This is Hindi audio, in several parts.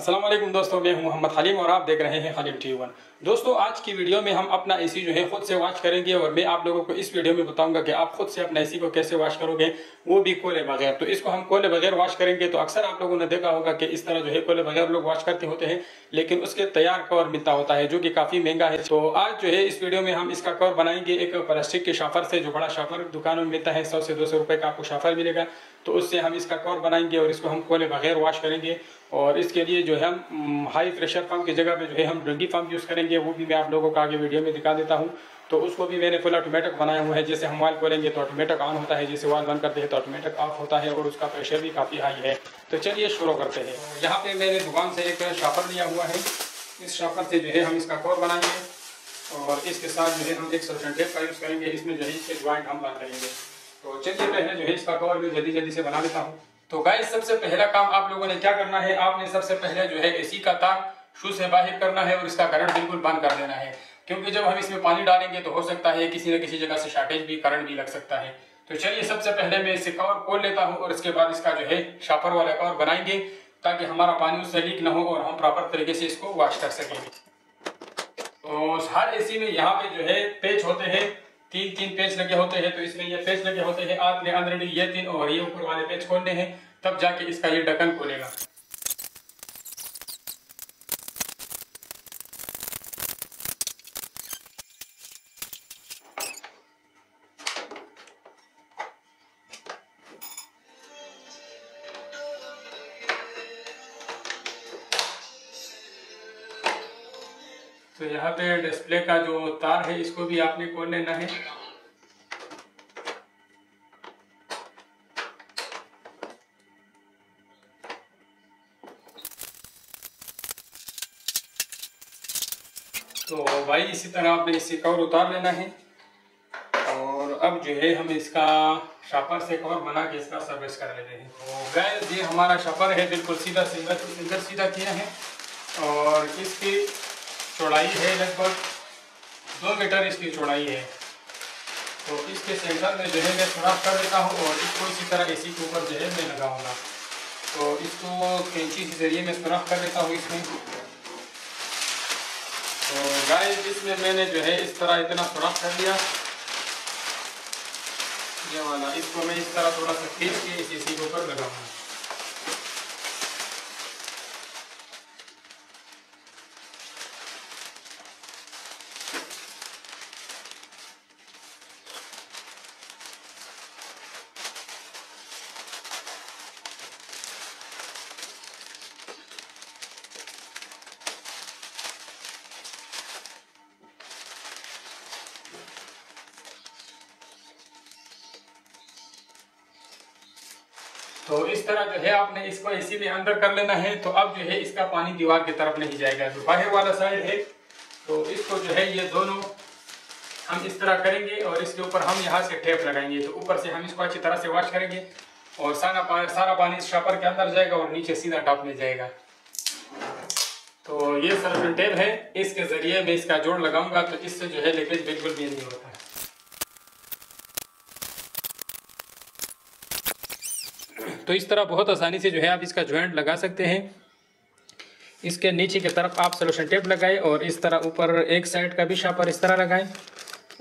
अस्सलाम वालेकुम दोस्तों, मैं हूं मोहम्मद हलीम और आप देख रहे हैं हलीम टी1। दोस्तों, आज की वीडियो में हम अपना एसी जो है खुद से वॉश करेंगे और मैं आप लोगों को इस वीडियो में बताऊंगा कि आप खुद से अपना एसी को कैसे वॉश करोगे, वो भी कोले बगैर। तो इसको हम कोले बगैर वॉश करेंगे। तो अक्सर आप लोगों ने देखा होगा कि इस तरह जो है कोले बगैर लोग वॉश करते होते हैं, लेकिन उसके तैयार कवर मिलता होता है जो कि काफी महंगा है। तो आज जो है इस वीडियो में हम इसका कवर बनाएंगे एक प्लास्टिक के शाफर से, जो बड़ा शाफर दुकानों में मिलता है। 100 से 200 रुपए का आपको शाफर मिलेगा। तो उससे हम इसका कवर बनाएंगे और इसको हम कोले बगैर वॉश करेंगे। और इसके लिए जो है हम हाई प्रेशर पंप की जगह पे जो है हम डंगी पंप यूज़ करेंगे, वो भी मैं आप लोगों को आगे वीडियो में दिखा देता हूँ। तो उसको भी मैंने फुल ऑटोमेटिक बनाया हुआ है। जैसे हम वाल खोलेंगे तो ऑटोमेटिक ऑन होता है, जैसे वाल बंद करते हैं तो ऑटोमेटिक ऑफ होता है और उसका प्रेशर भी काफ़ी हाई है। तो चलिए शुरू करते हैं। यहाँ पे मैंने दुकान से एक शापर लिया हुआ है। इस शापर से जो है हम इसका कवर बनाएंगे और इसके साथ जो है हम एक सल्फेट टेप का यूज़ करेंगे। इसमें जो है इसके ज्वाइंट हम बंद करेंगे। तो चलिए पहले जो है इसका कवर भी जल्दी से बना लेता हूँ। तो गाइस, सबसे पहला काम आप लोगों ने क्या करना है, आपने सबसे पहले जो है एसी का तार शू से बाहर करना है और इसका करंट बिल्कुल बंद कर देना है। क्योंकि जब हम इसमें पानी डालेंगे तो हो सकता है किसी न किसी जगह से शॉर्टेज भी, करंट भी लग सकता है। तो चलिए सबसे पहले मैं इसे कवर खोल लेता हूँ और इसके बाद इसका जो है शापर वाला कवर बनाएंगे, ताकि हमारा पानी उससे लीक ना हो और हम प्रॉपर तरीके से इसको वॉश कर सकेंगे। तो हर एसी में यहाँ पे जो है पेच होते हैं, तीन पेच लगे होते हैं। तो इसमें ये पेच लगे होते हैं। आपने ऑलरेडी ये 3 और ये ऊपर वाले पेच खोलने हैं, तब जाके इसका ये ढक्कन खोलेगा। तो यहाँ पे डिस्प्ले का जो तार है इसको भी आपने खोल लेना है। तो भाई इसी तरह आपने इससे कवर उतार लेना है। और अब जो है हम इसका शापर से कवर बना के इसका सर्विस कर लेते हैं। तो गाइस, ये हमारा शापर है, बिल्कुल सीधा सीधा किया है और इसकी चौड़ाई है लगभग 2 मीटर इसकी चौड़ाई है। तो इसके सेंटर में जो है मैं सुराख कर देता हूँ और इसको इसी तरह एसी के ऊपर जो है मैं लगाऊंगा। तो इसको कैंची के जरिए मैं सुराख कर देता हूँ इसमें। तो गाइस, इसमें मैंने जो है इस तरह इतना सुराख कर लिया, ये वाला। इसको मैं इस तरह थोड़ा सा खींच के इस एसी के ऊपर लगाऊंगा। तो इस तरह जो है आपने इसको एसी में अंदर कर लेना है। तो अब जो है इसका पानी दीवार की तरफ नहीं जाएगा, जो बाहर वाला साइड है। तो इसको जो है ये दोनों हम इस तरह करेंगे और इसके ऊपर हम यहाँ से टेप लगाएंगे। तो ऊपर से हम इसको अच्छी तरह से वॉश करेंगे और सारा पानी इस शापर के अंदर जाएगा और नीचे सीधा टॉप में जाएगा। तो ये सल्फेट टेप है, इसके जरिए मैं इसका जोड़ लगाऊंगा। तो इससे जो है लीकेज बिल्कुल भी नहीं होता है। तो इस तरह बहुत आसानी से जो है आप इसका जॉइंट लगा सकते हैं। इसके नीचे की तरफ आप सॉल्यूशन टेप लगाएं और इस तरह ऊपर एक साइड का भी शापर इस तरह लगाएं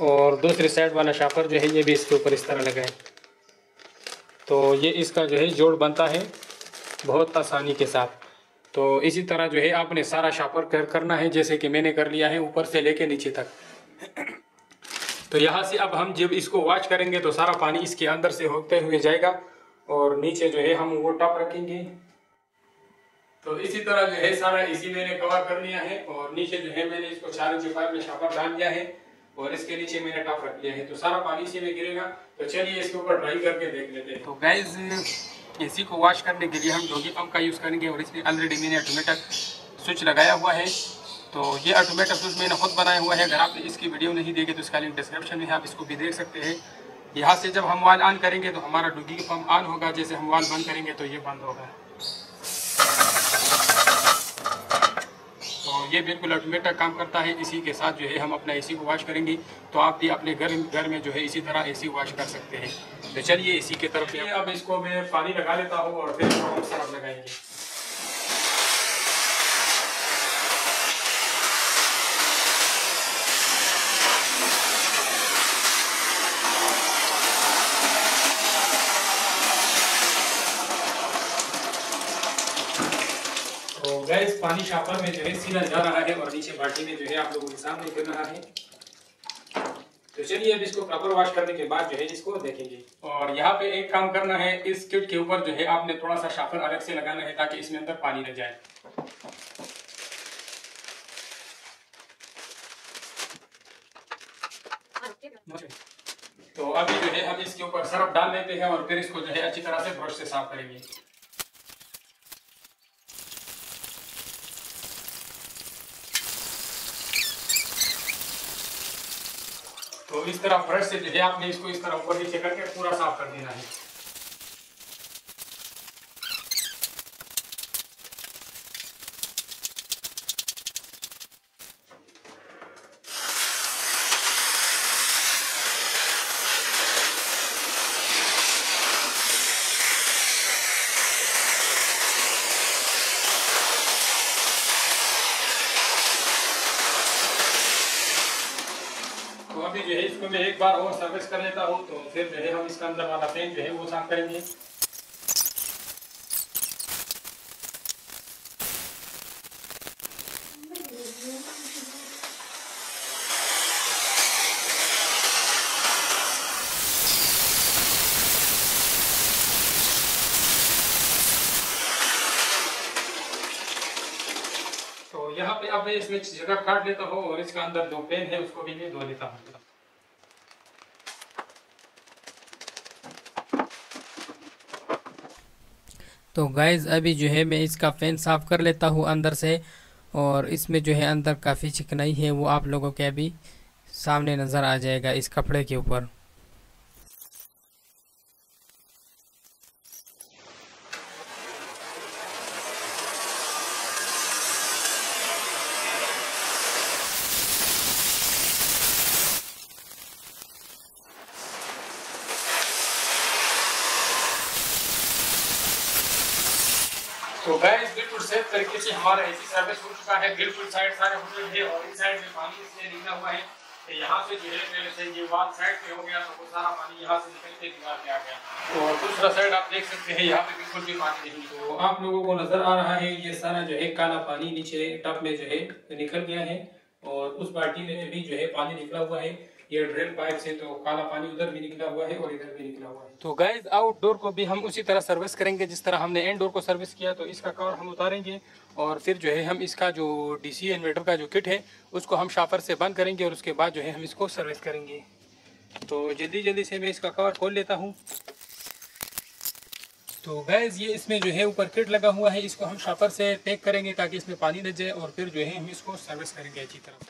और दूसरी साइड वाला शापर जो है ये भी इसके ऊपर इस तरह लगाएं। तो ये इसका जो है जोड़ बनता है बहुत आसानी के साथ। तो इसी तरह जो है आपने सारा शापर करना है, जैसे कि मैंने कर लिया है ऊपर से लेके नीचे तक। तो यहाँ से अब हम जब इसको वॉश करेंगे तो सारा पानी इसके अंदर से होते हुए जाएगा और नीचे जो है हम वो टॉप रखेंगे। तो इसी तरह जो है सारा इसी मैंने कवर कर लिया है और नीचे जो है मैंने इसको 4 इंच पाइप में शापर डाल दिया है और इसके नीचे मैंने टॉप रख लिया है। तो सारा पानी इसी में गिरेगा। तो चलिए इसके ऊपर ड्राई करके देख लेते हैं। तो गाइस, एसी को वॉश करने के लिए हम डॉगी पंप का यूज़ करेंगे और इसमें ऑलरेडी मैंने ऑटोमेटिक स्विच लगाया हुआ है। तो ये ऑटोमेटिक स्विच मैंने खुद बनाया हुआ है। अगर आपने इसकी वीडियो नहीं देखी तो इसका लिंक डिस्क्रिप्शन में है, आप इसको भी देख सकते हैं। यहाँ से जब हम वाल ऑन करेंगे तो हमारा डॉगी पंप ऑन होगा, जैसे हम वाल बंद करेंगे तो ये बंद होगा। तो ये बिल्कुल ऑटोमेटिक काम करता है। इसी के साथ जो है हम अपना एसी को वॉश करेंगे। तो आप भी अपने घर में जो है इसी तरह एसी वॉश कर सकते हैं। तो चलिए इसी के तरफ अब इसको मैं पानी लगा लेता हूँ और फिर हम सरफ लगाएंगे। पानी शापर में जो है सीधा जा रहा है और नीचे बाल्टी में जो है आप लोगों के सामने गिर रहा है। तो चलिए अब इसको प्रॉपर वॉश करने के बाद जो है इसको देखेंगे। और यहाँ पे एक काम करना है, इस किट के ऊपर जो है आपने थोड़ा सा शापर अलग से लगाना है ताकि इसमें अंदर पानी न जाए। तो अभी जो है हम इसके ऊपर सर्फ डाल देते हैं और फिर इसको जो है अच्छी तरह से ब्रश से साफ करेंगे। तो इस तरह ब्रश से जो है आपने इसको इस तरह ऊपर नीचे करके पूरा साफ कर देना है। तो अभी जो है इसको मैं एक बार और सर्विस कर लेता हूँ, तो फिर जो है हम इसका अंदर वाला पेन जो है वो साफ करेंगे। तो यहाँ पे अब मैं इसमें जगह काट लेता हूँ और इसका अंदर जो पेन है उसको भी मैं धो लेता हूँ। तो गाइज़ अभी जो है मैं इसका फ़ैन साफ़ कर लेता हूँ अंदर से, और इसमें जो है अंदर काफ़ी चिकनाई है वो आप लोगों के अभी सामने नज़र आ जाएगा इस कपड़े के ऊपर। तो गाइस बिल्कुल सेफ तरीके से हमारा एसी सर्विस हो चुका है। बिल्कुल साइड सारे होटल है और इस साइड में पानी इसलिए निकला हुआ है कि यहाँ से जो है पहले से ये वाल साइड पे हो गया तो वो सारा पानी यहाँ से निकल के दीवार पे आ गया। और दूसरा साइड आप देख सकते हैं यहाँ पे बिल्कुल भी पानी नहीं। तो आप लोगों को नजर आ रहा है ये सारा जो है काला पानी नीचे टब में जो है निकल गया है और उस बाल्टी में भी जो है पानी निकला हुआ है। ये ड्रेन पाइप से तो काला पानी उधर भी निकला हुआ है और इधर भी निकला हुआ है। तो गाइस आउटडोर को भी हम उसी तरह सर्विस करेंगे जिस तरह हमने इनडोर को सर्विस किया। तो इसका कवर हम उतारेंगे और फिर जो है हम इसका जो डीसी इन्वर्टर का जो किट है उसको हम शापर से बंद करेंगे और उसके बाद जो है हम इसको सर्विस करेंगे। तो जल्दी जल्दी से मैं इसका कवर खोल लेता हूँ। तो गैस ये इसमें जो है ऊपर किट लगा हुआ है, इसको हम शापर से पैक करेंगे ताकि इसमें पानी न जाए और फिर जो है हम इसको सर्विस करेंगे अच्छी तरह।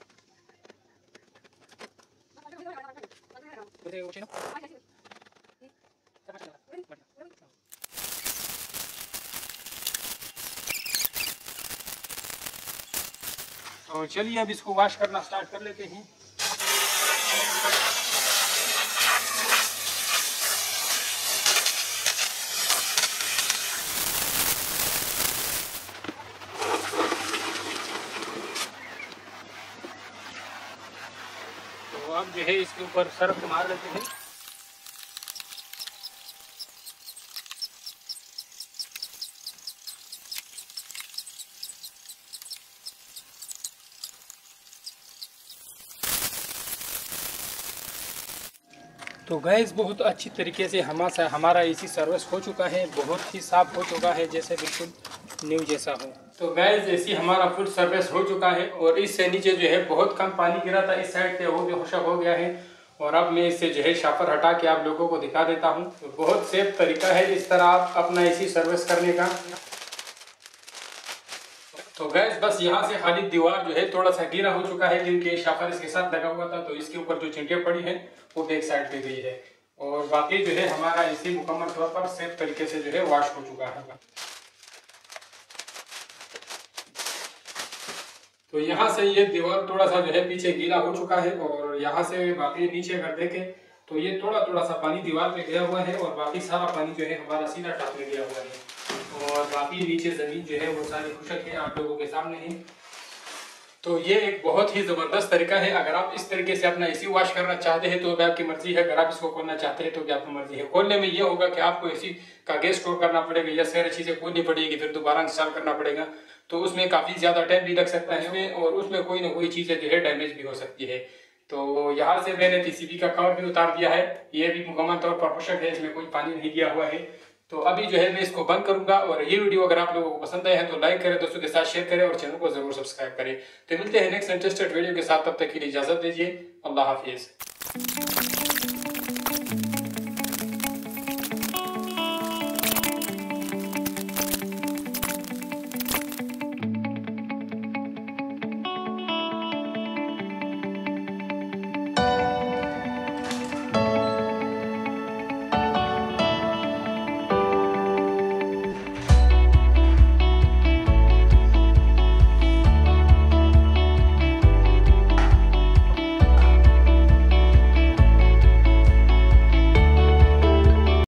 तो चलिए अब इसको वॉश करना स्टार्ट कर लेते हैं। तो अब जो है इसके ऊपर सर्फ मार लेते हैं। तो गैस बहुत अच्छी तरीके से हमारा एसी सर्विस हो चुका है, बहुत ही साफ हो चुका है जैसे बिल्कुल न्यू जैसा हो। तो गैस एसी हमारा फुल सर्विस हो चुका है और इससे नीचे जो है बहुत कम पानी गिरा था इस साइड पे, वो भी खुशक हो गया है। और अब मैं इससे जो है शापर हटा के आप लोगों को दिखा देता हूँ। तो बहुत सेफ तरीका है इस तरह आप अपना एसी सर्विस करने का। तो गैस बस यहाँ से खाली दीवार जो है थोड़ा सा गीला हो चुका है क्योंकि शापर इसके साथ लगा हुआ था, तो इसके ऊपर जो चिंटियाँ पड़ी है वो बैक साइड पे गई है। और बाकी जो है हमारा एसी मुकम्मल तौर पर सेफ तरीके से जो है वॉश हो चुका है। तो यहाँ से ये दीवार थोड़ा सा जो है पीछे गीला हो चुका है और यहाँ से बाकी नीचे अगर देखें तो ये थोड़ा थोड़ा सा पानी दीवार पे गया हुआ है और बाकी सारा पानी जो है हमारा सीधा टॉप में गया हुआ है। और बाकी नीचे जमीन जो है वो सारी खुशक है, आप लोगों के सामने है। तो ये एक बहुत ही ज़बरदस्त तरीका है। अगर आप इस तरीके से अपना एसी वॉश करना चाहते हैं तो भी आपकी मर्जी है, अगर आप इसको खोलना चाहते हैं तो भी आपकी मर्जी है। खोलने में ये होगा कि आपको एसी का गैस स्टोर करना पड़ेगा या सारी चीज़ें खोलनी पड़ेगी, फिर दोबारा इंस्टॉल करना पड़ेगा, तो उसमें काफ़ी ज़्यादा टाइम भी लग सकता है इसमें, और उसमें कोई ना कोई चीज़ें जो है डैमेज भी हो सकती है। तो यहाँ से मैंने पीसीबी का कवर भी उतार दिया है, ये भी मुकम्मल तौर पर पोषक है, इसमें कोई पानी नहीं दिया हुआ है। तो अभी जो है मैं इसको बंद करूंगा, और ये वीडियो अगर आप लोगों को पसंद आए हैं तो लाइक करें, दोस्तों के साथ शेयर करें और चैनल को जरूर सब्सक्राइब करें। तो मिलते हैं नेक्स्ट इंटरेस्टेड वीडियो के साथ, तब तक के लिए इजाजत दीजिए। अल्लाह हाफिज।